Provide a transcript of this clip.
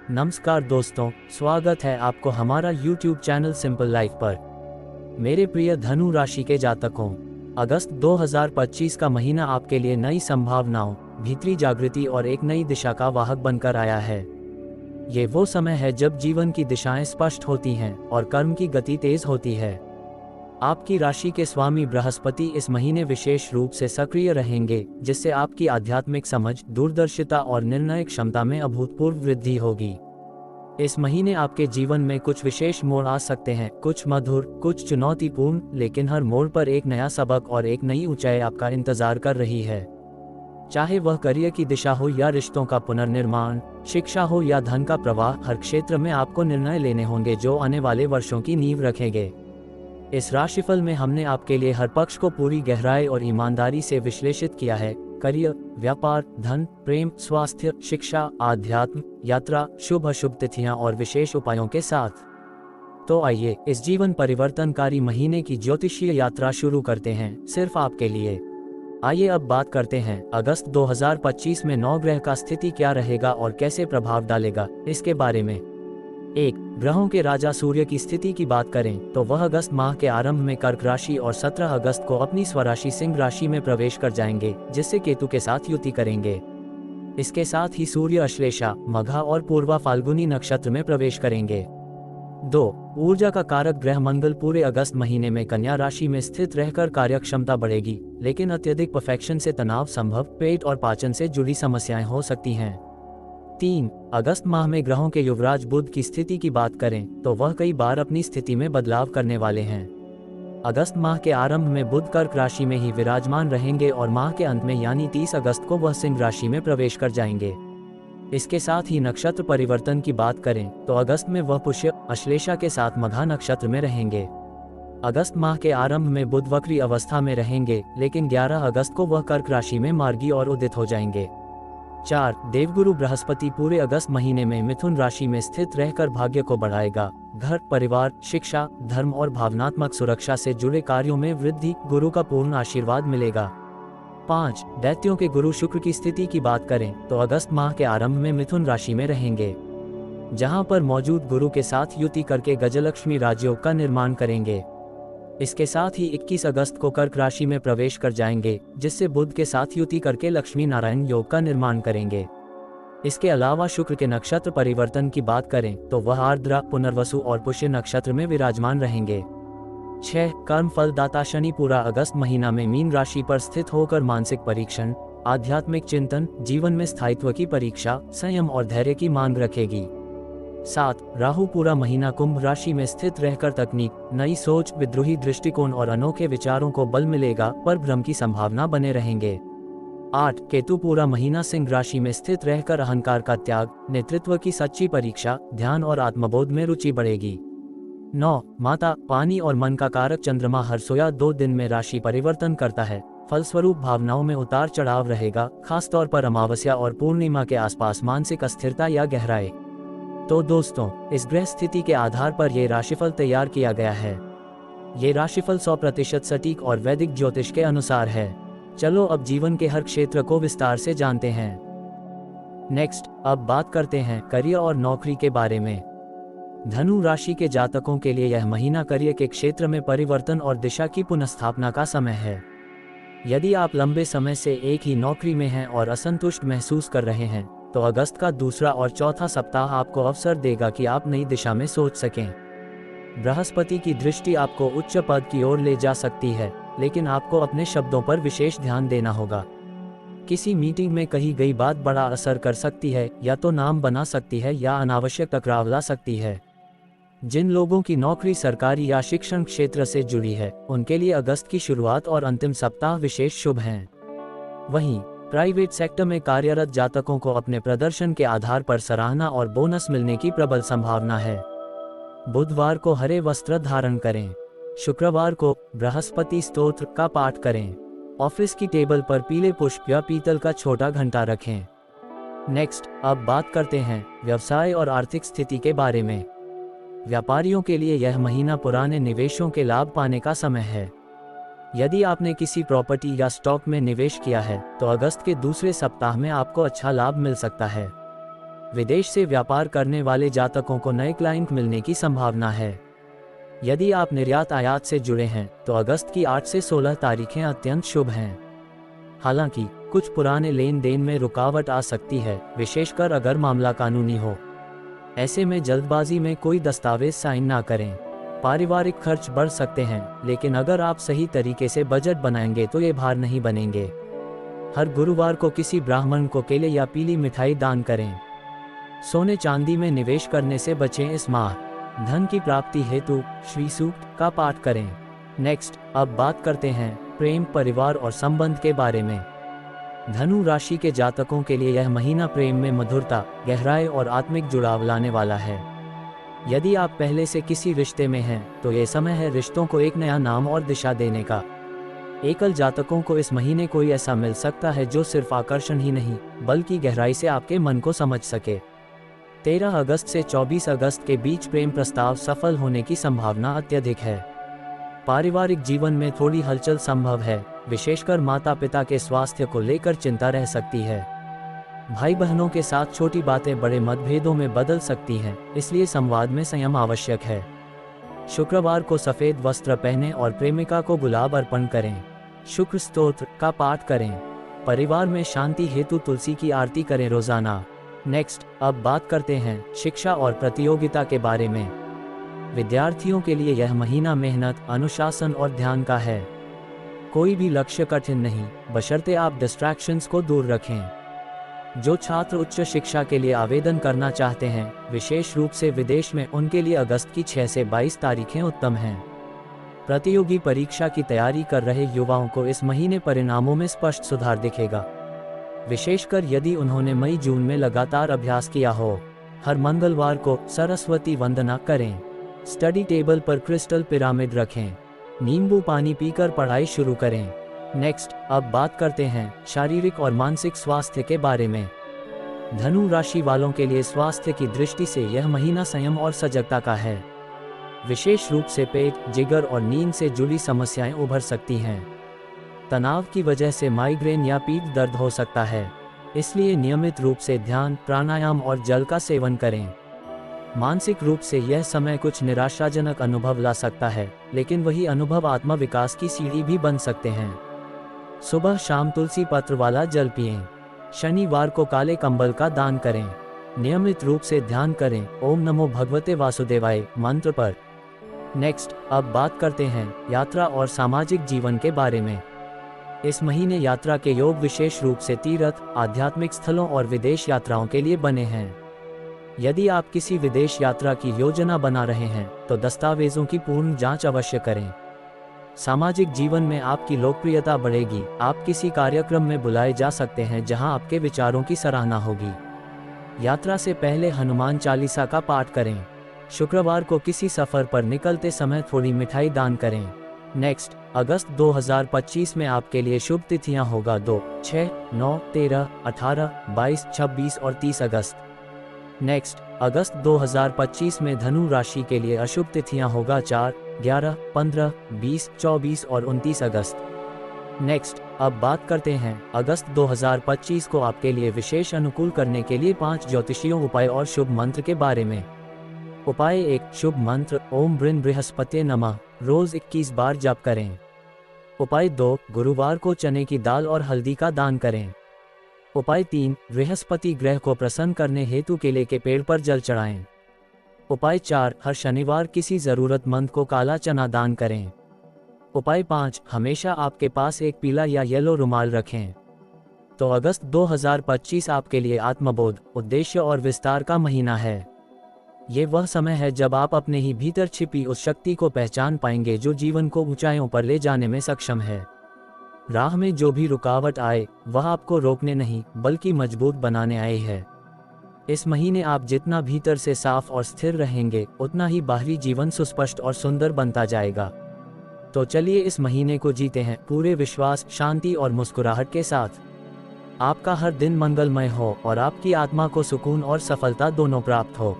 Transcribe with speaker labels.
Speaker 1: नमस्कार दोस्तों, स्वागत है आपको हमारा YouTube चैनल सिंपल लाइफ पर। मेरे प्रिय धनु राशि के जातकों, अगस्त 2025 का महीना आपके लिए नई संभावनाओं, भीतरी जागृति और एक नई दिशा का वाहक बनकर आया है। ये वो समय है जब जीवन की दिशाएं स्पष्ट होती हैं और कर्म की गति तेज होती है। आपकी राशि के स्वामी बृहस्पति इस महीने विशेष रूप से सक्रिय रहेंगे, जिससे आपकी आध्यात्मिक समझ, दूरदर्शिता और निर्णय क्षमता में अभूतपूर्व वृद्धि होगी। इस महीने आपके जीवन में कुछ विशेष मोड़ आ सकते हैं, कुछ मधुर, कुछ चुनौतीपूर्ण, लेकिन हर मोड़ पर एक नया सबक और एक नई ऊंचाई आपका इंतजार कर रही है। चाहे वह करियर की दिशा हो या रिश्तों का पुनर्निर्माण, शिक्षा हो या धन का प्रवाह, हर क्षेत्र में आपको निर्णय लेने होंगे जो आने वाले वर्षों की नींव रखेंगे। इस राशिफल में हमने आपके लिए हर पक्ष को पूरी गहराई और ईमानदारी से विश्लेषित किया है। करियर, व्यापार, धन, प्रेम, स्वास्थ्य, शिक्षा, आध्यात्म, यात्रा, शुभ अशुभ तिथियां और विशेष उपायों के साथ। तो आइए इस जीवन परिवर्तनकारी महीने की ज्योतिषीय यात्रा शुरू करते हैं, सिर्फ आपके लिए। आइए अब बात करते हैं अगस्त 2025 में नौ ग्रह का स्थिति क्या रहेगा और कैसे प्रभाव डालेगा, इसके बारे में। एक, ग्रहों के राजा सूर्य की स्थिति की बात करें तो वह अगस्त माह के आरंभ में कर्क राशि और 17 अगस्त को अपनी स्वराशि सिंह राशि में प्रवेश कर जाएंगे, जिससे केतु के साथ युति करेंगे। इसके साथ ही सूर्य अश्लेषा, मघा और पूर्वा फाल्गुनी नक्षत्र में प्रवेश करेंगे। 2, ऊर्जा का कारक ग्रह मंगल पूरे अगस्त महीने में कन्या राशि में स्थित रहकर कार्यक्षमता बढ़ेगी, लेकिन अत्यधिक परफेक्शन से तनाव संभव, पेट और पाचन से जुड़ी समस्याएं हो सकती हैं। 3, अगस्त माह में ग्रहों के युवराज बुध की स्थिति की बात करें तो वह कई बार अपनी स्थिति में बदलाव करने वाले हैं। अगस्त माह के आरंभ में बुध कर्क राशि में ही विराजमान रहेंगे और माह के अंत में यानी 30 अगस्त को वह सिंह राशि में प्रवेश कर जाएंगे। इसके साथ ही नक्षत्र परिवर्तन की बात करें तो अगस्त में वह पुष्य, अश्लेषा के साथ मघा नक्षत्र में रहेंगे। अगस्त माह के आरंभ में बुध वक्री अवस्था में रहेंगे, लेकिन 11 अगस्त को वह कर्क राशि में मार्गी और उदित हो जाएंगे। 4, देवगुरु बृहस्पति पूरे अगस्त महीने में मिथुन राशि में स्थित रहकर भाग्य को बढ़ाएगा। घर, परिवार, शिक्षा, धर्म और भावनात्मक सुरक्षा से जुड़े कार्यों में वृद्धि, गुरु का पूर्ण आशीर्वाद मिलेगा। 5, दैत्यों के गुरु शुक्र की स्थिति की बात करें तो अगस्त माह के आरंभ में मिथुन राशि में रहेंगे, जहां पर मौजूद गुरु के साथ युति करके गजलक्ष्मी राजयोग का निर्माण करेंगे। इसके साथ ही 21 अगस्त को कर्क राशि में प्रवेश कर जाएंगे, जिससे बुध के साथ युति करके लक्ष्मी नारायण योग का निर्माण करेंगे। इसके अलावा शुक्र के नक्षत्र परिवर्तन की बात करें तो वह आर्द्रा, पुनर्वसु और पुष्य नक्षत्र में विराजमान रहेंगे। 6, कर्म फलदाता शनि पूरा अगस्त महीना में मीन राशि पर स्थित होकर मानसिक परीक्षण, आध्यात्मिक चिंतन, जीवन में स्थायित्व की परीक्षा, संयम और धैर्य की मांग रखेगी। 7, राहु पूरा महीना कुंभ राशि में स्थित रहकर तकनीक, नई सोच, विद्रोही दृष्टिकोण और अनोखे विचारों को बल मिलेगा, पर भ्रम की संभावना बने रहेंगे। 8, केतु पूरा महीना सिंह राशि में स्थित रहकर अहंकार का त्याग, नेतृत्व की सच्ची परीक्षा, ध्यान और आत्मबोध में रुचि बढ़ेगी। 9, माता, पानी और मन का कारक चंद्रमा हर सोया 2 दिन में राशि परिवर्तन करता है, फलस्वरूप भावनाओं में उतार चढ़ाव रहेगा, खासतौर पर अमावस्या और पूर्णिमा के आसपास मानसिक अस्थिरता या गहराई। तो दोस्तों, इस ग्रह स्थिति के आधार पर ये राशिफल तैयार किया गया है। ये राशिफल 100% सटीक और वैदिक ज्योतिष के अनुसार है। चलो अब जीवन के हर क्षेत्र को विस्तार से जानते हैं। नेक्स्ट, अब बात करते हैं करियर और नौकरी के बारे में। धनु राशि के जातकों के लिए यह महीना करियर के क्षेत्र में परिवर्तन और दिशा की पुनर्स्थापना का समय है। यदि आप लंबे समय से एक ही नौकरी में हैं और असंतुष्ट महसूस कर रहे हैं, तो अगस्त का दूसरा और चौथा सप्ताह आपको अवसर देगा कि आप नई दिशा में सोच सकें। बृहस्पति की दृष्टि आपको उच्च पद की ओर ले जा सकती है, लेकिन आपको अपने शब्दों पर विशेष ध्यान देना होगा। किसी मीटिंग में कही गई बात बड़ा असर कर सकती है, या तो नाम बना सकती है या अनावश्यक टकराव ला सकती है। जिन लोगों की नौकरी सरकारी या शिक्षण क्षेत्र से जुड़ी है, उनके लिए अगस्त की शुरुआत और अंतिम सप्ताह विशेष शुभ हैं। वहीं प्राइवेट सेक्टर में कार्यरत जातकों को अपने प्रदर्शन के आधार पर सराहना और बोनस मिलने की प्रबल संभावना है। बुधवार को हरे वस्त्र धारण करें। शुक्रवार को बृहस्पति स्तोत्र का पाठ करें। ऑफिस की टेबल पर पीले पुष्प या पीतल का छोटा घंटा रखें। नेक्स्ट, अब बात करते हैं व्यवसाय और आर्थिक स्थिति के बारे में। व्यापारियों के लिए यह महीना पुराने निवेशों के लाभ पाने का समय है। यदि आपने किसी प्रॉपर्टी या स्टॉक में निवेश किया है, तो अगस्त के दूसरे सप्ताह में आपको अच्छा लाभ मिल सकता है। विदेश से व्यापार करने वाले जातकों को नए क्लाइंट मिलने की संभावना है। यदि आप निर्यात आयात से जुड़े हैं तो अगस्त की 8 से 16 तारीखें अत्यंत शुभ हैं। हालांकि कुछ पुराने लेन देन में रुकावट आ सकती है, विशेषकर अगर मामला कानूनी हो। ऐसे में जल्दबाजी में कोई दस्तावेज साइन ना करें। पारिवारिक खर्च बढ़ सकते हैं, लेकिन अगर आप सही तरीके से बजट बनाएंगे तो ये भार नहीं बनेंगे। हर गुरुवार को किसी ब्राह्मण को केले या पीली मिठाई दान करें। सोने चांदी में निवेश करने से बचें। इस माह धन की प्राप्ति हेतु श्री सूक्त का पाठ करें। नेक्स्ट, अब बात करते हैं प्रेम, परिवार और संबंध के बारे में। धनु राशि के जातकों के लिए यह महीना प्रेम में मधुरता, गहराई और आत्मिक जुड़ाव लाने वाला है। यदि आप पहले से किसी रिश्ते में हैं तो ये समय है रिश्तों को एक नया नाम और दिशा देने का। एकल जातकों को इस महीने कोई ऐसा मिल सकता है जो सिर्फ आकर्षण ही नहीं बल्कि गहराई से आपके मन को समझ सके। 13 अगस्त से 24 अगस्त के बीच प्रेम प्रस्ताव सफल होने की संभावना अत्यधिक है। पारिवारिक जीवन में थोड़ी हलचल संभव है, विशेषकर माता पिता के स्वास्थ्य को लेकर चिंता रह सकती है। भाई बहनों के साथ छोटी बातें बड़े मतभेदों में बदल सकती हैं, इसलिए संवाद में संयम आवश्यक है। शुक्रवार को सफेद वस्त्र पहनें और प्रेमिका को गुलाब अर्पण करें। शुक्र स्तोत्र का पाठ करें। परिवार में शांति हेतु तुलसी की आरती करें रोजाना। नेक्स्ट, अब बात करते हैं शिक्षा और प्रतियोगिता के बारे में। विद्यार्थियों के लिए यह महीना मेहनत, अनुशासन और ध्यान का है। कोई भी लक्ष्य कठिन नहीं, बशर्ते आप डिस्ट्रैक्शंस को दूर रखें। जो छात्र उच्च शिक्षा के लिए आवेदन करना चाहते हैं, विशेष रूप से विदेश में, उनके लिए अगस्त की 6 से 22 तारीखें उत्तम हैं। प्रतियोगी परीक्षा की तैयारी कर रहे युवाओं को इस महीने परिणामों में स्पष्ट सुधार दिखेगा, विशेषकर यदि उन्होंने मई जून में लगातार अभ्यास किया हो। हर मंगलवार को सरस्वती वंदना करें। स्टडी टेबल पर क्रिस्टल पिरामिड रखें। नींबू पानी पीकर पढ़ाई शुरू करें। नेक्स्ट, अब बात करते हैं शारीरिक और मानसिक स्वास्थ्य के बारे में। धनु राशि वालों के लिए स्वास्थ्य की दृष्टि से यह महीना संयम और सजगता का है। विशेष रूप से पेट, जिगर और नींद से जुड़ी समस्याएं उभर सकती हैं। तनाव की वजह से माइग्रेन या पीठ दर्द हो सकता है, इसलिए नियमित रूप से ध्यान, प्राणायाम और जल का सेवन करें। मानसिक रूप से यह समय कुछ निराशाजनक अनुभव ला सकता है, लेकिन वही अनुभव आत्म विकास की सीढ़ी भी बन सकते हैं। सुबह शाम तुलसी पत्र वाला जल पिएं। शनिवार को काले कंबल का दान करें। नियमित रूप से ध्यान करें ओम नमो भगवते वासुदेवाय मंत्र पर। नेक्स्ट, अब बात करते हैं यात्रा और सामाजिक जीवन के बारे में। इस महीने यात्रा के योग विशेष रूप से तीर्थ, आध्यात्मिक स्थलों और विदेश यात्राओं के लिए बने हैं। यदि आप किसी विदेश यात्रा की योजना बना रहे हैं तो दस्तावेजों की पूर्ण जांच अवश्य करें। सामाजिक जीवन में आपकी लोकप्रियता बढ़ेगी। आप किसी कार्यक्रम में बुलाए जा सकते हैं जहां आपके विचारों की सराहना होगी। यात्रा से पहले हनुमान चालीसा का पाठ करें। शुक्रवार को किसी सफर पर निकलते समय थोड़ी मिठाई दान करें। नेक्स्ट, अगस्त 2025 में आपके लिए शुभ तिथियां होगा 2, 6, 9, 13, 18, 22, 26 और 30 अगस्त। नेक्स्ट, अगस्त 2025 में धनु राशि के लिए अशुभ तिथियां होगा 4, 11, 15, 20, 24 और 29 अगस्त। नेक्स्ट, अब बात करते हैं अगस्त 2025 को आपके लिए विशेष अनुकूल करने के लिए 5 ज्योतिषीय उपाय और शुभ मंत्र के बारे में। उपाय 1, शुभ मंत्र ओम बृन बृहस्पति नमः, रोज 21 बार जप करें। उपाय 2, गुरुवार को चने की दाल और हल्दी का दान करें। उपाय 3, बृहस्पति ग्रह को प्रसन्न करने हेतु केले के पेड़ पर जल चढ़ाएं। उपाय 4, हर शनिवार किसी जरूरतमंद को काला चना दान करें। उपाय 5, हमेशा आपके पास एक पीला या येलो रुमाल रखें। तो अगस्त 2025 आपके लिए आत्मबोध, उद्देश्य और विस्तार का महीना है। ये वह समय है जब आप अपने ही भीतर छिपी उस शक्ति को पहचान पाएंगे जो जीवन को ऊंचाइयों पर ले जाने में सक्षम है। राह में जो भी रुकावट आए वह आपको रोकने नहीं बल्कि मजबूत बनाने आई है। इस महीने आप जितना भीतर से साफ और स्थिर रहेंगे, उतना ही बाहरी जीवन सुस्पष्ट और सुंदर बनता जाएगा। तो चलिए इस महीने को जीते हैं पूरे विश्वास, शांति और मुस्कुराहट के साथ। आपका हर दिन मंगलमय हो और आपकी आत्मा को सुकून और सफलता दोनों प्राप्त हो।